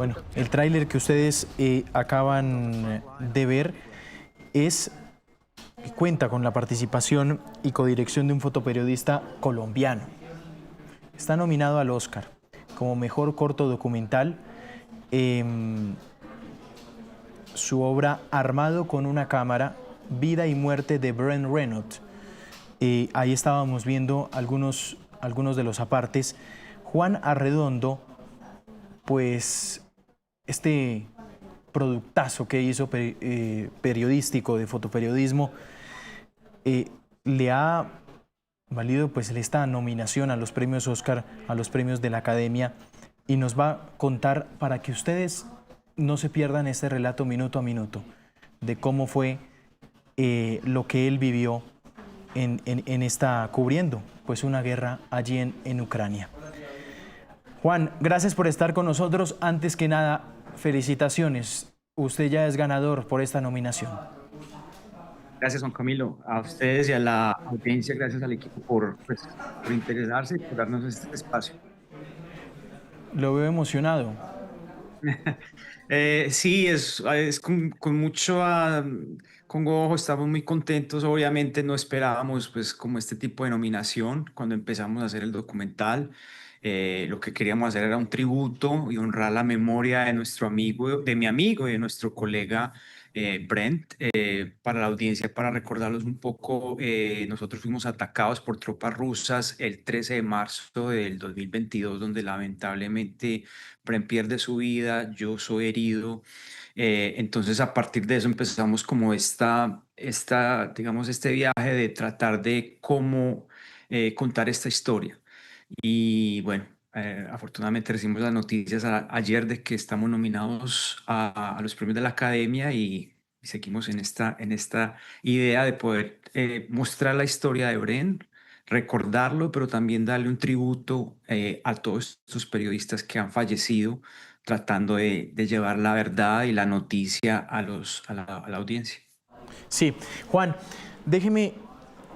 Bueno, el tráiler que ustedes acaban de ver es cuenta con la participación y codirección de un fotoperiodista colombiano. Está nominado al Oscar como mejor corto documental. Su obra Armado con una cámara, vida y muerte de Brent Renaud. Ahí estábamos viendo algunos de los apartes. Juan Arredondo, pues este productazo que hizo periodístico de fotoperiodismo le ha valido pues esta nominación a los premios Oscar, a los premios de la Academia, y nos va a contar para que ustedes no se pierdan este relato minuto a minuto de cómo fue lo que él vivió en esta cubriendo pues una guerra allí en Ucrania. Juan, gracias por estar con nosotros. Antes que nada, felicitaciones. Usted ya es ganador por esta nominación. Gracias, Juan Camilo. A ustedes y a la audiencia, gracias al equipo por interesarse y por darnos este espacio. Lo veo emocionado. Sí, es con mucho congojo, estamos muy contentos. Obviamente no esperábamos pues como este tipo de nominación cuando empezamos a hacer el documental. Lo que queríamos hacer era un tributo y honrar la memoria de nuestro amigo, de mi amigo y de nuestro colega Brent. Para la audiencia, para recordarlos un poco, nosotros fuimos atacados por tropas rusas el 13 de marzo del 2022, donde lamentablemente Brent pierde su vida, yo soy herido. Entonces, a partir de eso empezamos como digamos, este viaje de tratar de cómo contar esta historia. Y bueno, afortunadamente recibimos las noticias ayer de que estamos nominados a los premios de la Academia y seguimos en esta idea de poder mostrar la historia de Bren, recordarlo, pero también darle un tributo a todos estos periodistas que han fallecido tratando de llevar la verdad y la noticia a la audiencia. Sí, Juan, déjeme,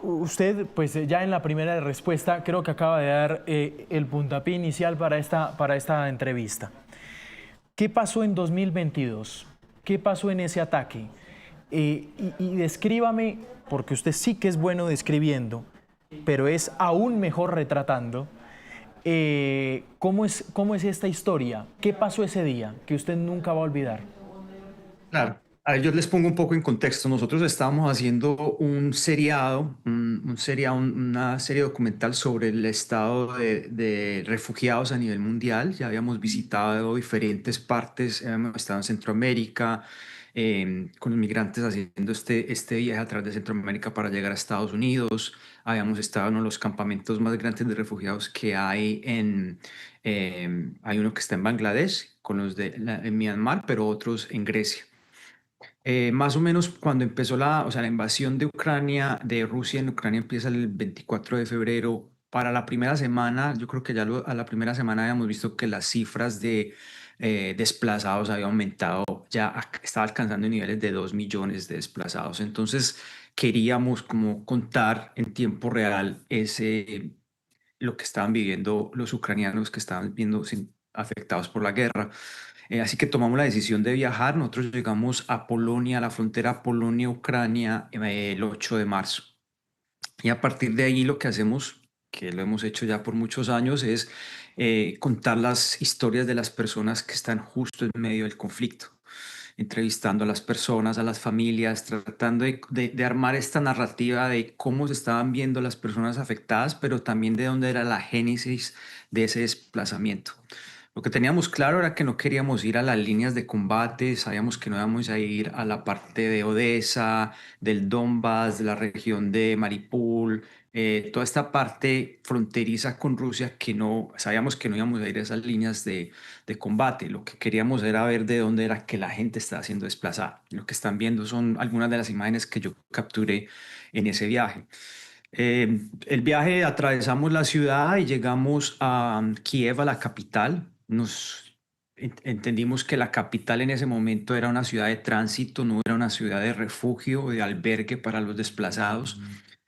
usted pues ya en la primera respuesta creo que acaba de dar el puntapié inicial para esta entrevista. ¿Qué pasó en 2022? ¿Qué pasó en ese ataque? Y descríbame, porque usted sí que es bueno describiendo, pero es aún mejor retratando, cómo es esta historia, qué pasó ese día que usted nunca va a olvidar. Claro. A ver, yo les pongo un poco en contexto. Nosotros estábamos haciendo un seriado, una serie documental sobre el estado de refugiados a nivel mundial. Ya habíamos visitado diferentes partes, hemos estado en Centroamérica, con los migrantes haciendo este viaje a través de Centroamérica para llegar a Estados Unidos. Habíamos estado en uno de los campamentos más grandes de refugiados que hay hay uno que está en Bangladesh, con los en Myanmar, pero otros en Grecia. Más o menos cuando empezó o sea, la invasión de Ucrania, de Rusia en Ucrania empieza el 24 de febrero. Para la primera semana, yo creo que ya a la primera semana habíamos visto que las cifras de desplazados habían aumentado, ya estaba alcanzando niveles de 2 millones de desplazados. Entonces queríamos como contar en tiempo real lo que estaban viviendo los ucranianos que estaban viendo afectados por la guerra. Así que tomamos la decisión de viajar. Nosotros llegamos a Polonia, a la frontera Polonia-Ucrania, el 8 de marzo. Y a partir de ahí lo que hacemos, que lo hemos hecho ya por muchos años, es contar las historias de las personas que están justo en medio del conflicto, entrevistando a las personas, a las familias, tratando de armar esta narrativa de cómo se estaban viendo las personas afectadas, pero también de dónde era la génesis de ese desplazamiento. Lo que teníamos claro era que no queríamos ir a las líneas de combate, sabíamos que no íbamos a ir a la parte de Odessa, del Donbass, de la región de Mariupol, toda esta parte fronteriza con Rusia que no, sabíamos que no íbamos a ir a esas líneas de combate. Lo que queríamos era ver de dónde era que la gente estaba siendo desplazada. Lo que están viendo son algunas de las imágenes que yo capturé en ese viaje. El viaje atravesamos la ciudad y llegamos a Kiev, a la capital. Entendimos que la capital en ese momento era una ciudad de tránsito, no era una ciudad de refugio o de albergue para los desplazados.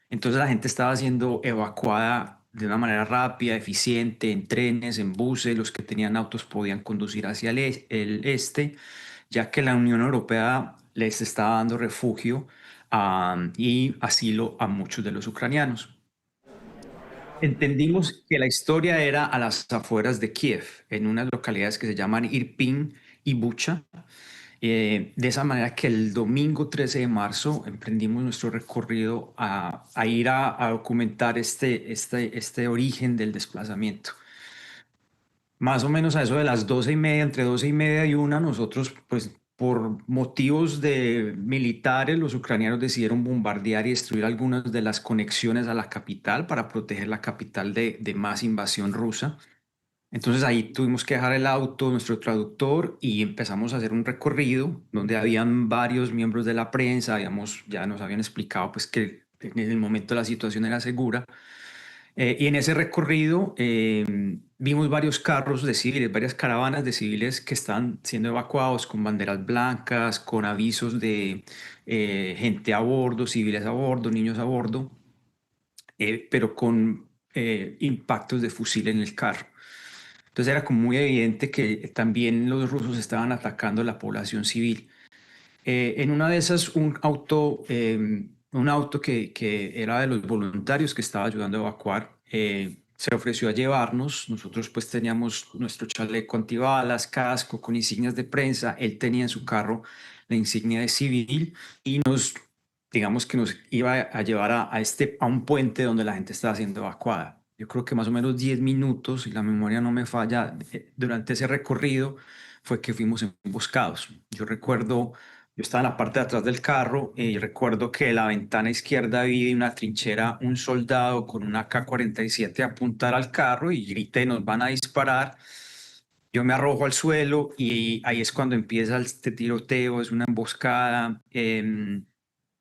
Entonces la gente estaba siendo evacuada de una manera rápida, eficiente, en trenes, en buses. Los que tenían autos podían conducir hacia el este, ya que la Unión Europea les estaba dando refugio y asilo a muchos de los ucranianos. Entendimos que la historia era a las afueras de Kiev, en unas localidades que se llaman Irpin y Bucha. De esa manera que el domingo 13 de marzo emprendimos nuestro recorrido a ir a documentar este origen del desplazamiento. Más o menos a eso de las 12:30, entre 12:30 y una, nosotros, pues por motivos de militares, los ucranianos decidieron bombardear y destruir algunas de las conexiones a la capital para proteger la capital de más invasión rusa. Entonces ahí tuvimos que dejar el auto, nuestro traductor, y empezamos a hacer un recorrido donde habían varios miembros de la prensa, ya nos habían explicado pues que en el momento la situación era segura. Y en ese recorrido vimos varios carros de civiles, varias caravanas de civiles que estaban siendo evacuados con banderas blancas, con avisos de gente a bordo, civiles a bordo, niños a bordo, pero con impactos de fusil en el carro. Entonces era como muy evidente que también los rusos estaban atacando a la población civil. En una de esas, un auto que era de los voluntarios que estaba ayudando a evacuar, se ofreció a llevarnos. Nosotros pues teníamos nuestro chaleco antibalas, casco con insignias de prensa. Él tenía en su carro la insignia de civil y digamos que nos iba a llevar a un puente donde la gente estaba siendo evacuada. Yo creo que más o menos 10 minutos, si la memoria no me falla, durante ese recorrido fue que fuimos emboscados. Yo estaba en la parte de atrás del carro y recuerdo que en la ventana izquierda vi en una trinchera un soldado con una AK-47 apuntar al carro y grité, nos van a disparar. Yo me arrojo al suelo y ahí es cuando empieza este tiroteo, es una emboscada. En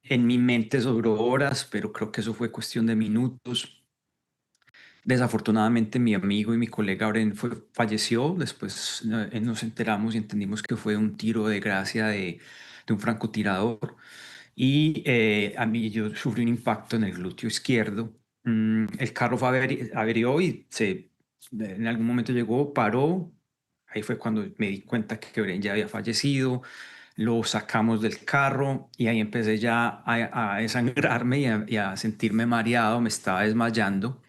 mi mente sobró horas, pero creo que eso fue cuestión de minutos. Desafortunadamente mi amigo y mi colega Oren falleció. Después nos enteramos y entendimos que fue un tiro de gracia de un francotirador. Y a mí yo sufrí un impacto en el glúteo izquierdo. El carro fue averió y en algún momento llegó, paró. Ahí fue cuando me di cuenta que Oren ya había fallecido. Lo sacamos del carro y ahí empecé ya a desangrarme y a sentirme mareado, me estaba desmayando.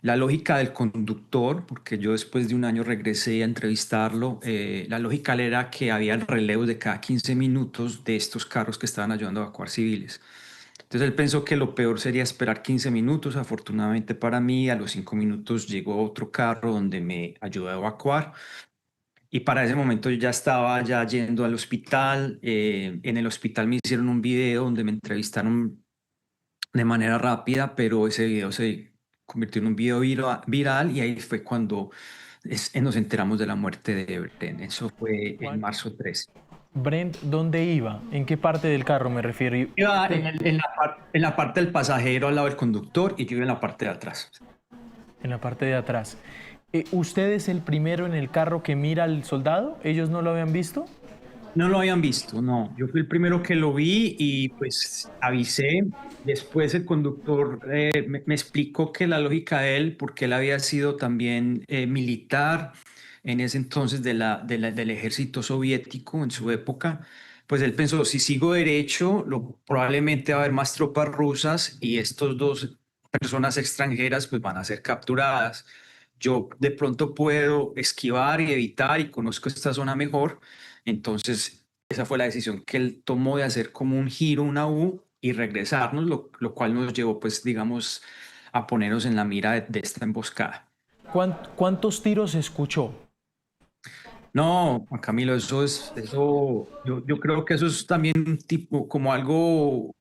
La lógica del conductor, porque yo después de un año regresé a entrevistarlo, la lógica era que había relevos de cada 15 minutos de estos carros que estaban ayudando a evacuar civiles. Entonces él pensó que lo peor sería esperar 15 minutos. Afortunadamente para mí, a los 5 minutos llegó otro carro donde me ayudó a evacuar. Y para ese momento yo ya estaba ya yendo al hospital. En el hospital me hicieron un video donde me entrevistaron de manera rápida, pero ese video se convirtió en un video viral y ahí fue cuando nos enteramos de la muerte de Bren. Eso fue en Juan, marzo 13. Brent, ¿dónde iba? ¿En qué parte del carro me refiero? Iba en la parte del pasajero al lado del conductor y yo iba en la parte de atrás. En la parte de atrás. ¿Usted es el primero en el carro que mira al soldado? ¿Ellos no lo habían visto? No lo habían visto, no. Yo fui el primero que lo vi y pues avisé. Después el conductor me explicó que la lógica de él, porque él había sido también militar en ese entonces del ejército soviético en su época, pues él pensó, si sigo derecho, probablemente va a haber más tropas rusas y estos dos personas extranjeras pues van a ser capturadas. Yo de pronto puedo esquivar y evitar y conozco esta zona mejor. Entonces, esa fue la decisión que él tomó de hacer como un giro, una U y regresarnos, lo cual nos llevó, pues, digamos, a ponernos en la mira de esta emboscada. ¿Cuántos tiros escuchó? No, Juan Camilo, yo creo que eso es también un tipo, como algo,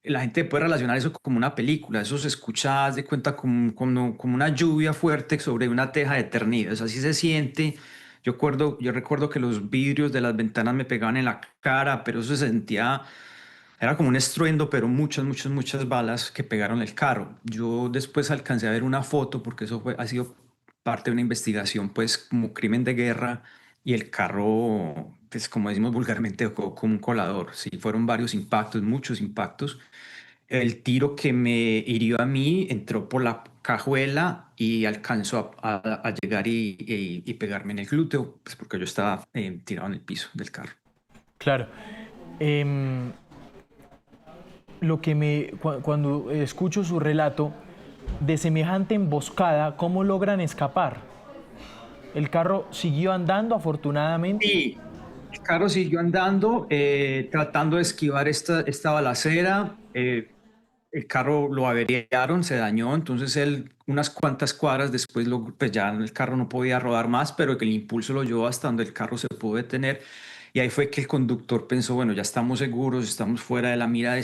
la gente puede relacionar eso como una película, eso se escucha, haz de cuenta, como una lluvia fuerte sobre una teja de ternillas, así se siente. Yo recuerdo que los vidrios de las ventanas me pegaban en la cara, pero eso se sentía, era como un estruendo, pero muchas balas que pegaron el carro. Yo después alcancé a ver una foto, porque ha sido parte de una investigación, pues como crimen de guerra, y el carro, pues como decimos vulgarmente, como un colador. Sí, fueron varios impactos, muchos impactos. el tiro que me hirió a mí entró por la cajuela y alcanzó a llegar y pegarme en el glúteo, pues porque yo estaba tirado en el piso del carro. Claro. Em, cuando escucho su relato de semejante emboscada, ¿cómo logran escapar? El carro siguió andando, afortunadamente. Sí, el carro siguió andando, tratando de esquivar esta balacera. El carro lo averiaron, se dañó, entonces él unas cuantas cuadras después pues ya el carro no podía rodar más, pero que el impulso lo llevó hasta donde el carro se pudo detener. Y ahí fue que el conductor pensó, bueno, ya estamos seguros, estamos fuera de la mira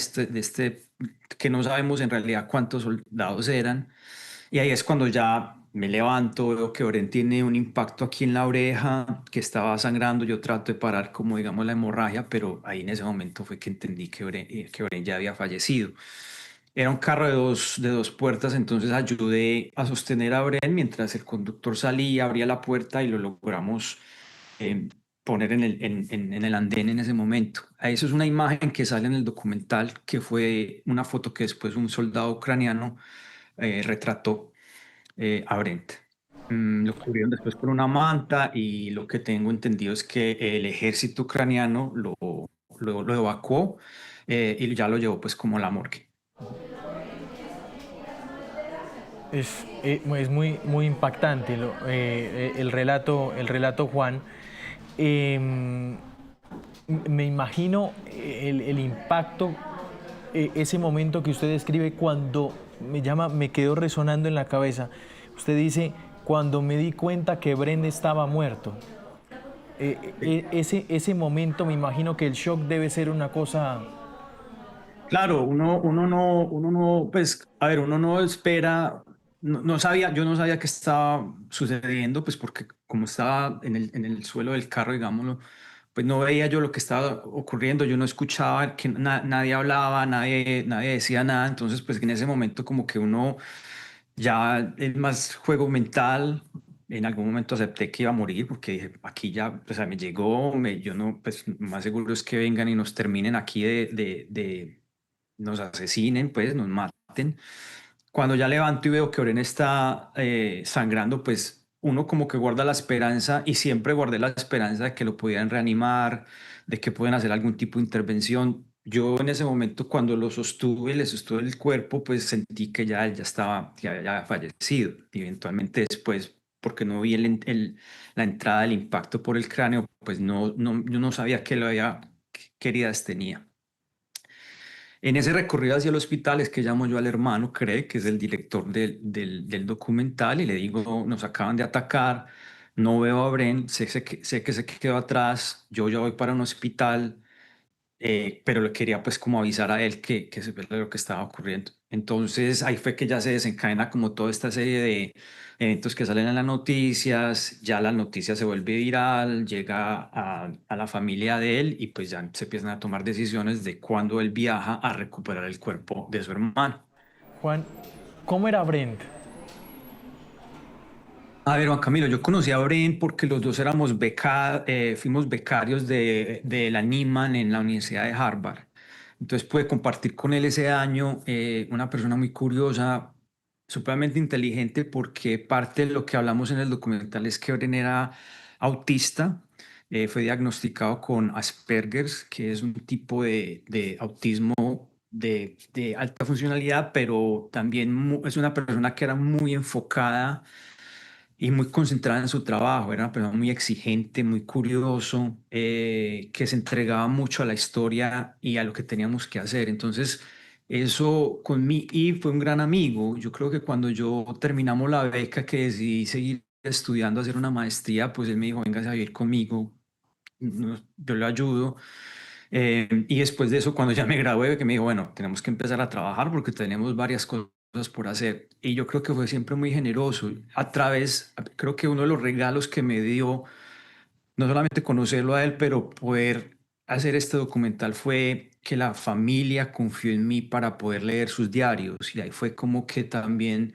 que no sabemos en realidad cuántos soldados eran. Y ahí es cuando ya me levanto, veo que Oren tiene un impacto aquí en la oreja, que estaba sangrando. Yo trato de parar como digamos la hemorragia, pero ahí en ese momento fue que entendí que Oren ya había fallecido. Era un carro de dos puertas, entonces ayudé a sostener a Oren mientras el conductor salía, abría la puerta y lo logramos eh, poner en el andén en ese momento. Eso es una imagen que sale en el documental, que fue una foto que después un soldado ucraniano retrató a Brent. Lo cubrieron después con una manta y lo que tengo entendido es que el ejército ucraniano lo evacuó y ya lo llevó pues como a la morgue. Es muy, muy impactante el relato Juan. Em, Me imagino el impacto, ese momento que usted describe cuando me quedó resonando en la cabeza. Usted dice, cuando me di cuenta que Bren estaba muerto. Ese momento, me imagino que el shock debe ser una cosa. Claro, uno no, pues, a ver, uno no espera, no sabía, yo no sabía qué estaba sucediendo, pues porque como estaba en el suelo del carro, digámoslo, pues no veía yo lo que estaba ocurriendo, yo no escuchaba que nadie hablaba, nadie decía nada, entonces pues en ese momento como que uno ya es más juego mental. En algún momento acepté que iba a morir porque dije, aquí ya, o sea, me llegó, yo no, pues más seguro es que vengan y nos terminen aquí nos asesinen, pues nos maten. Cuando ya levanto y veo que Oren está sangrando, pues uno como que guarda la esperanza y siempre guardé la esperanza de que lo pudieran reanimar, de que puedan hacer algún tipo de intervención. Yo en ese momento cuando lo sostuve, le sostuve el cuerpo, pues sentí que ya él ya estaba, ya había fallecido. Y eventualmente después, porque no vi la entrada del impacto por el cráneo, pues yo no sabía qué heridas tenía. En ese recorrido hacia el hospital es que llamo yo al hermano, Craig, que es el director del documental, y le digo, nos acaban de atacar, no veo a Bren, sé que se quedó atrás, yo ya voy para un hospital, pero le quería pues como avisar a él que se ve lo que estaba ocurriendo. Entonces ahí fue que ya se desencadena como toda esta serie de eventos que salen en las noticias, ya la noticia se vuelve viral, llega a la familia de él y pues ya se empiezan a tomar decisiones de cuándo él viaja a recuperar el cuerpo de su hermano. Juan, ¿cómo era Brent? A ver, Juan Camilo, yo conocí a Bren porque los dos fuimos becarios de la Nieman en la Universidad de Harvard. Entonces pude compartir con él ese año, una persona muy curiosa, supremamente inteligente, porque parte de lo que hablamos en el documental es que Bren era autista, fue diagnosticado con Asperger's, que es un tipo de autismo de alta funcionalidad, pero también es una persona que era muy enfocada y muy concentrada en su trabajo. Era una persona muy exigente, muy curioso, que se entregaba mucho a la historia y a lo que teníamos que hacer. Entonces, eso y fue un gran amigo. Yo creo que cuando yo terminamos la beca, que decidí seguir estudiando, hacer una maestría, pues él me dijo, véngase a vivir conmigo, yo le ayudo. Y después de eso, cuando ya me gradué, que me dijo, bueno, tenemos que empezar a trabajar porque tenemos varias cosas por hacer. Y yo creo que fue siempre muy generoso. Creo que uno de los regalos que me dio, no solamente conocerlo a él, pero poder hacer este documental fue que la familia confió en mí para poder leer sus diarios. Y ahí fue como que también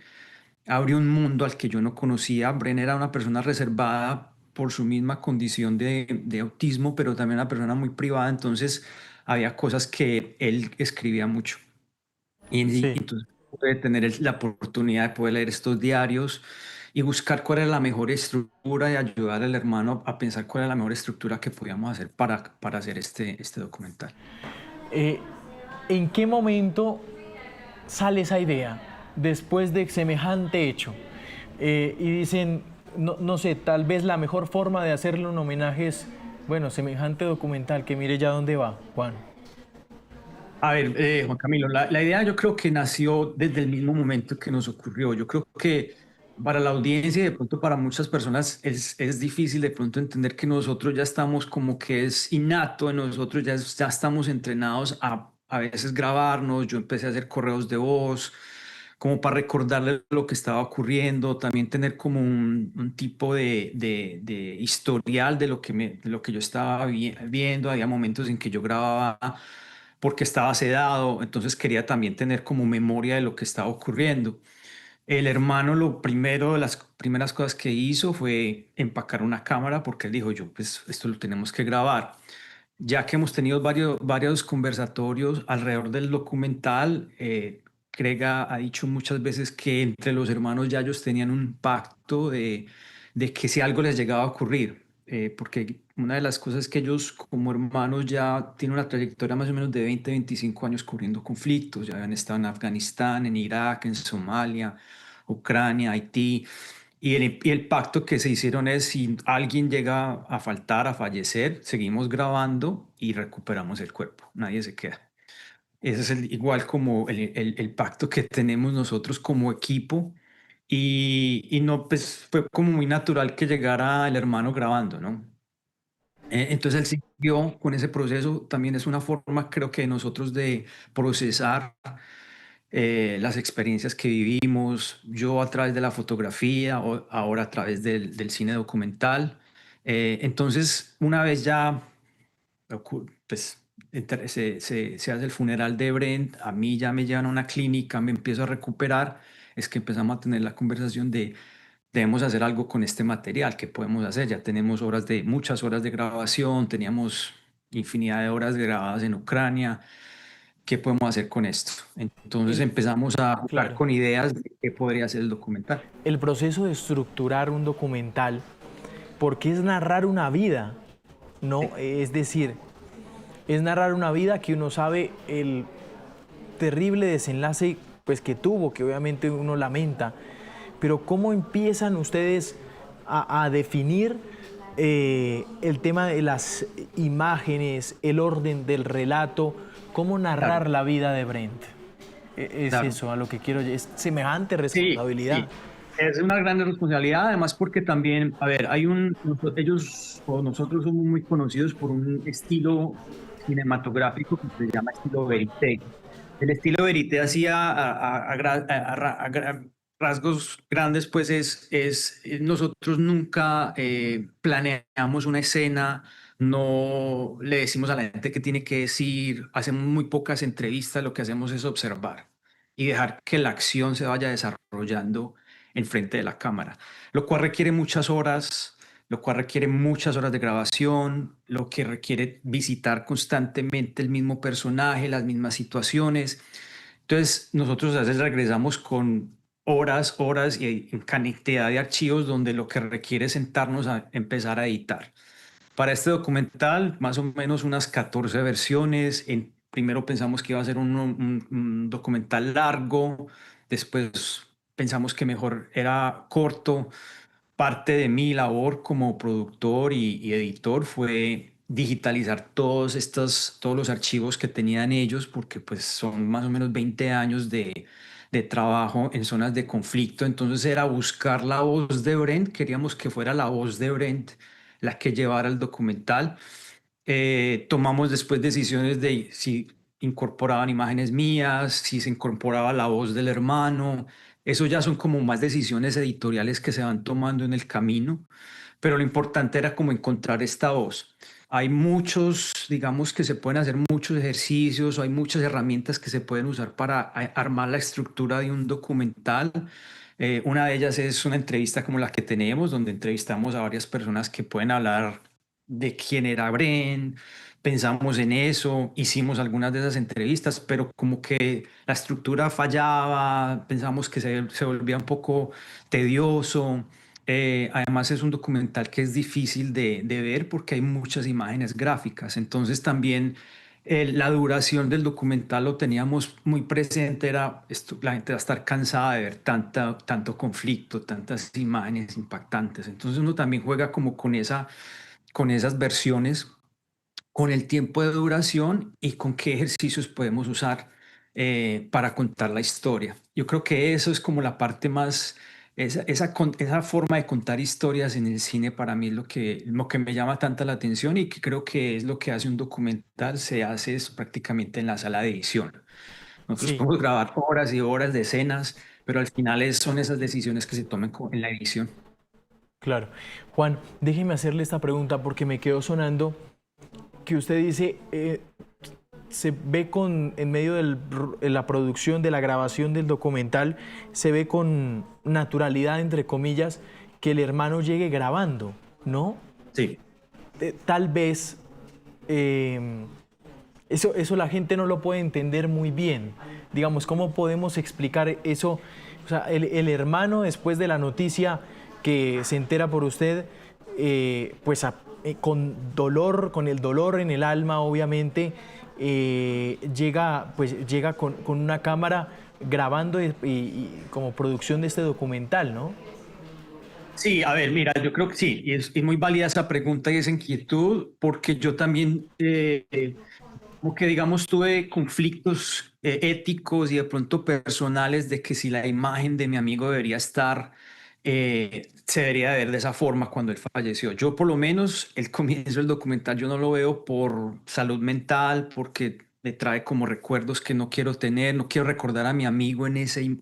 abrió un mundo al que yo no conocía. Bren era una persona reservada por su misma condición de autismo, pero también una persona muy privada, entonces había cosas que él escribía mucho. Sí. entonces pude tener la oportunidad de poder leer estos diarios y buscar cuál era la mejor estructura y ayudar al hermano a pensar cuál era la mejor estructura que podíamos hacer para hacer este documental. Eh, ¿En qué momento sale esa idea después de semejante hecho? Y dicen, no, no sé, tal vez la mejor forma de hacerle un homenaje es, bueno, semejante documental, que mire ya dónde va, Juan. A ver, Juan Camilo, la idea yo creo que nació desde el mismo momento que nos ocurrió. Yo creo que para la audiencia y de pronto para muchas personas es difícil de pronto entender que nosotros ya estamos como que es innato en nosotros, ya estamos entrenados a veces grabarnos. Yo empecé a hacer correos de voz como para recordarle lo que estaba ocurriendo, también tener como un tipo de historial de lo que yo estaba viendo. Había momentos en que yo grababa porque estaba sedado, entonces quería también tener como memoria de lo que estaba ocurriendo. El hermano, lo primero, de las primeras cosas que hizo fue empacar una cámara porque él dijo, yo, pues esto lo tenemos que grabar. Ya que hemos tenido varios conversatorios alrededor del documental, Crega ha dicho muchas veces que entre los hermanos ya ellos tenían un pacto de que si algo les llegaba a ocurrir, porque una de las cosas es que ellos como hermanos ya tienen una trayectoria más o menos de 20-25 años cubriendo conflictos, ya habían estado en Afganistán, en Irak, en Somalia, Ucrania, Haití. Y el pacto que se hicieron es, si alguien llega a faltar, a fallecer, seguimos grabando y recuperamos el cuerpo. Nadie se queda. Ese es igual como el pacto que tenemos nosotros como equipo. Y no, pues fue como muy natural que llegara el hermano grabando, ¿no? Entonces él siguió con ese proceso. También es una forma, creo que, de nosotros de procesar las experiencias que vivimos, yo a través de la fotografía, o ahora a través del cine documental. Entonces, una vez ya pues, se hace el funeral de Brent, a mí ya me llevan a una clínica, me empiezo a recuperar, es que empezamos a tener la conversación de debemos hacer algo con este material. ¿Qué podemos hacer? Ya tenemos muchas horas de grabación, teníamos infinidad de horas grabadas en Ucrania. ¿Qué podemos hacer con esto? Entonces El, empezamos a jugar claro, con ideas de qué podría ser el documental. el proceso de estructurar un documental, porque es narrar una vida, ¿no? Sí, Es decir, es narrar una vida que uno sabe el terrible desenlace pues, que tuvo, que obviamente uno lamenta, pero ¿cómo empiezan ustedes a definir el tema de las imágenes, el orden del relato, cómo claro, narrar la vida de Brent? Es claro. eso a lo que quiero, es semejante Sí, responsabilidad. sí. Es una gran responsabilidad, además porque también, a ver, ellos o nosotros somos muy conocidos por un estilo cinematográfico que se llama estilo verité. El estilo verité hacía rasgos grandes, pues nosotros nunca planeamos una escena, no le decimos a la gente qué tiene que decir, hacemos muy pocas entrevistas, lo que hacemos es observar y dejar que la acción se vaya desarrollando enfrente de la cámara, lo cual requiere muchas horas, lo cual requiere muchas horas de grabación, lo que requiere visitar constantemente el mismo personaje, las mismas situaciones. Entonces, nosotros a veces regresamos con horas y en cantidad de archivos donde lo que requiere es sentarnos a empezar a editar. Para este documental, más o menos unas 14 versiones. Primero pensamos que iba a ser un documental largo, después pensamos que mejor era corto. Parte de mi labor como productor y editor fue digitalizar todos los archivos que tenían ellos, porque pues son más o menos 20 años de trabajo en zonas de conflicto. Entonces era buscar la voz de Brent, queríamos que fuera la voz de Brent la que llevara el documental. Tomamos después decisiones de si incorporaban imágenes mías, si se incorporaba la voz del hermano. Eso ya son como más decisiones editoriales que se van tomando en el camino, pero lo importante era como encontrar esta voz. Hay muchos, digamos que se pueden hacer muchos ejercicios, hay muchas herramientas que se pueden usar para armar la estructura de un documental. Una de ellas es una entrevista como la que tenemos, donde entrevistamos a varias personas que pueden hablar de quién era Bren, pensamos en eso, hicimos algunas de esas entrevistas, pero como que la estructura fallaba, pensamos que se volvía un poco tedioso. Además es un documental que es difícil de ver porque hay muchas imágenes gráficas, entonces también la duración del documental lo teníamos muy presente, era esto, la gente va a estar cansada de ver tanto conflicto, tantas imágenes impactantes, entonces uno también juega como con esas versiones, con el tiempo de duración y con qué ejercicios podemos usar para contar la historia. Yo creo que eso es como la parte más, esa forma de contar historias en el cine para mí es lo que me llama tanta la atención y que creo que es lo que hace un documental, se hace es prácticamente en la sala de edición. Nosotros Sí, podemos grabar horas y horas de escenas, pero al final son esas decisiones que se toman en la edición. claro. Juan, déjeme hacerle esta pregunta porque me quedó sonando que usted dice, se ve en medio de la producción, de la grabación del documental, se ve con naturalidad, entre comillas, que el hermano llegue grabando, ¿no? Sí. Tal vez eso la gente no lo puede entender muy bien. Digamos, ¿cómo podemos explicar eso? O sea, el hermano, después de la noticia que se entera por usted, pues con dolor, con el dolor en el alma, obviamente, llega con una cámara grabando y como producción de este documental, ¿no? Sí, a ver, mira, yo creo que sí, y es muy válida esa pregunta y esa inquietud, porque yo también, como que digamos, tuve conflictos éticos y de pronto personales de que si la imagen de mi amigo debería estar, se debería ver de esa forma cuando él falleció. Yo por lo menos el comienzo del documental yo no lo veo por salud mental, porque me trae como recuerdos que no quiero tener, no quiero recordar a mi amigo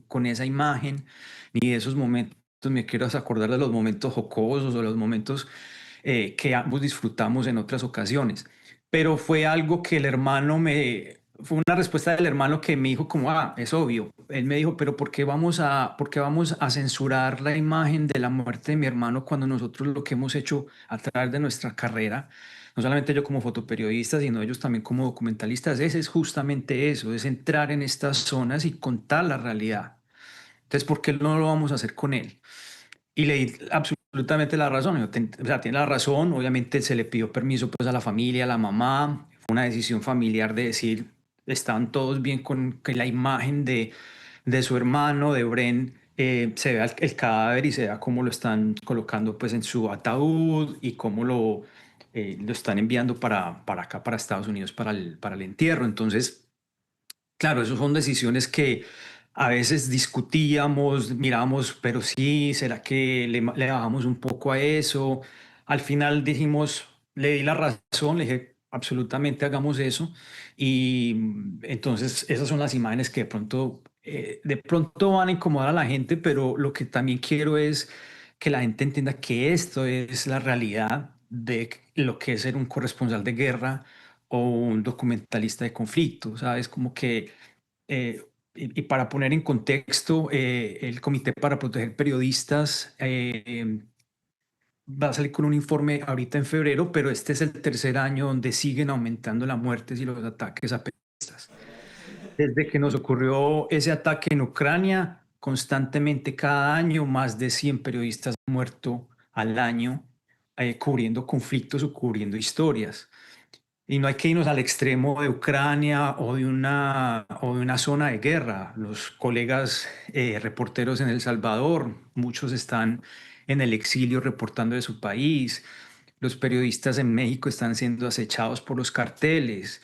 con esa imagen, ni de esos momentos. Me quiero acordar de los momentos jocosos o los momentos que ambos disfrutamos en otras ocasiones. Pero fue algo que fue una respuesta del hermano que me dijo como, ah, es obvio. Él me dijo, pero por qué vamos a censurar la imagen de la muerte de mi hermano cuando nosotros lo que hemos hecho a través de nuestra carrera, no solamente yo como fotoperiodista, sino ellos también como documentalistas, es justamente eso, es entrar en estas zonas y contar la realidad. Entonces, ¿por qué no lo vamos a hacer con él? Y le di absolutamente la razón. O sea, tiene la razón. Obviamente se le pidió permiso pues a la familia, a la mamá. Fue una decisión familiar de decir, estaban todos bien con que la imagen de su hermano, de Bren, se vea el cadáver y se vea cómo lo están colocando pues en su ataúd y cómo lo están enviando para acá, para Estados Unidos, para el entierro. Entonces, claro, esas son decisiones que a veces discutíamos, mirábamos, pero sí, ¿será que le bajamos un poco a eso? Al final dijimos, le di la razón, le dije, absolutamente hagamos eso. Y entonces esas son las imágenes que de pronto van a incomodar a la gente, pero lo que también quiero es que la gente entienda que esto es la realidad de lo que es ser un corresponsal de guerra o un documentalista de conflicto, ¿sabes? Como que, y para poner en contexto, el Comité para Proteger Periodistas va a salir con un informe ahorita en febrero, pero este es el tercer año donde siguen aumentando las muertes y los ataques a periodistas. Desde que nos ocurrió ese ataque en Ucrania, constantemente cada año más de 100 periodistas han muerto al año cubriendo conflictos o cubriendo historias. Y no hay que irnos al extremo de Ucrania o de una zona de guerra. Los colegas reporteros en El Salvador, muchos están en el exilio reportando de su país. Los periodistas en México están siendo acechados por los carteles.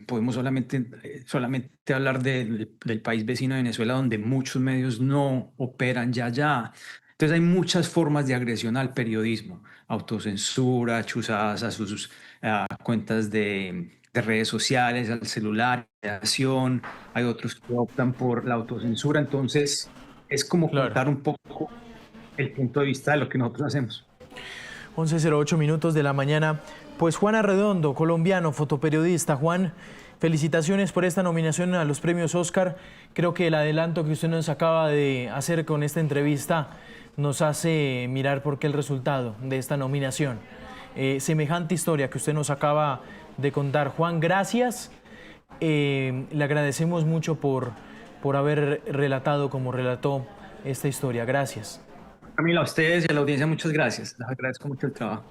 Podemos solamente hablar del país vecino de Venezuela, donde muchos medios no operan ya. Entonces hay muchas formas de agresión al periodismo, autocensura, chuzadas a cuentas de redes sociales, al celular, creación. Hay otros que optan por la autocensura. Entonces es como Claro. contar un poco el punto de vista de lo que nosotros hacemos. 11:08 de la mañana. Pues Juan Arredondo, colombiano, fotoperiodista. Juan, felicitaciones por esta nominación a los premios Oscar. Creo que el adelanto que usted nos acaba de hacer con esta entrevista nos hace mirar por qué el resultado de esta nominación. Semejante historia que usted nos acaba de contar. Juan, gracias. Le agradecemos mucho por haber relatado como relató esta historia. Gracias. Camila, a ustedes y a la audiencia, muchas gracias. Les agradezco mucho el trabajo.